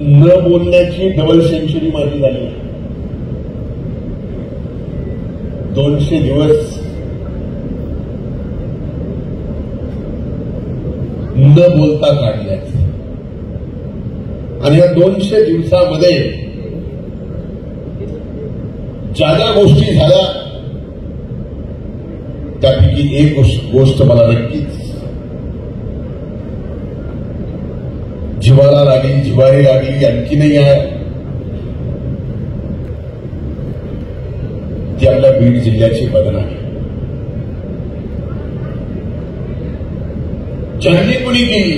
न बोलण्याची double century माझी झाली. 200 दिवस न बोलता काढल्यात आणि या 200 दिवसामध्ये ज्या ज्या गोष्टी झाल्या त्यापैकी एक गोष्ट मला नक्कीच जिव्हाळा लागली, जिव्हारी लागली, आणखी नाही आहे. ती आपल्या बीड जिल्ह्याची बदनामी. ज्यांनी कुणी केली,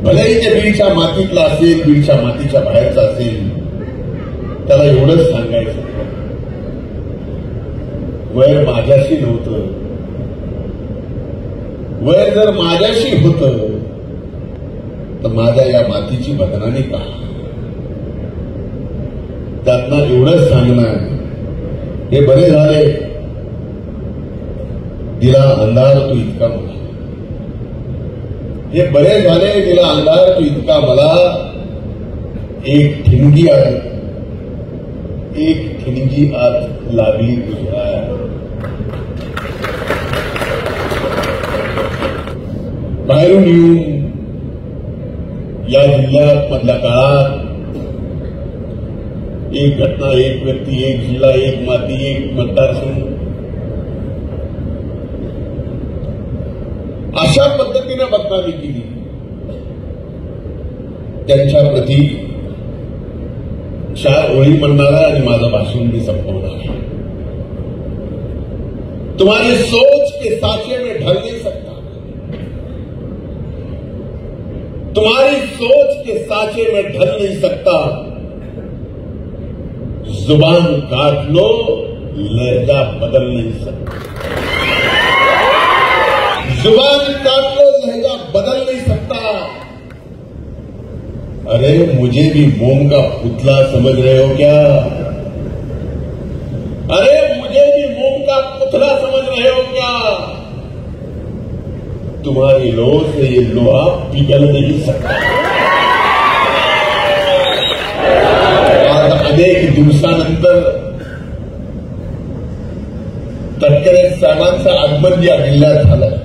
भलेही ते बीडच्या मातीतला असेल, बीडच्या मातीच्या बाहेरचा असेल, त्याला एवढंच सांगायचं, वैर माझ्याशी नव्हतं. वैर जर माझ्याशी होतं तर माझ्या या मातीची बदनामी का? त्यांना एवढंच सांगणार, हे बरे झाले, दिला अंधार तू इतका मला. हे बरे झाले, दिला अंधार तू इतका मला. एक ठिणगी आत लागली तुझ्या. बाहेरून येऊन या जिल्ह्यात मधल्या काळात एक घटना, एक व्यक्ती, एक जिल्हा, एक माती, एक मतदारसंघ, अशा पद्धतीने बदनामी केली. त्यांच्या प्रती 4 ओळी म्हणणार आहे आणि माझं भाषण मी संपवणार आहे. तुम्हारी सोच के साचे में ढल नहीं सकता. तुम्हारी सोच के साचे में ढल नहीं सकता. जुबान काट लो, लहजा बदल नहीं सकता. जुबान काट लो, लहजा बदल नहीं सकता. अरे मुझे भी मोम का पुतला समझ रहे हो क्या? अरे मुझे भी मोम का पुतला समझ रहे हो क्या? तुम्हारी लोह से ये लोहा पिघल नहीं सकता. आज अनेक दिवसानंतर तटकरे साहेबांचं आगमन या जिल्ह्यात झालं.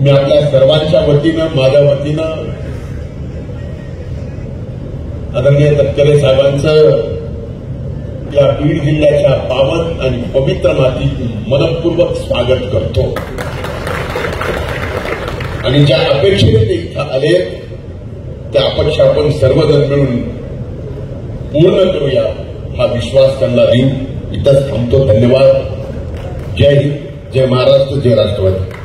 मी आपल्या सर्वांच्या वतीनं, माझ्या वतीनं आदरणीय तटकरे साहेबांचं या बीड जिल्ह्याच्या पावन आणि पवित्र मातीत मनपूर्वक स्वागत करतो. आणि ज्या अपेक्षेने ते इथं आले त्या अपेक्षा आपण सर्वजण मिळून पूर्ण करूया, हा विश्वास त्यांना देऊन इथंच थांबतो. धन्यवाद. जय हिंद, जय महाराष्ट्र, जय राष्ट्रवादी.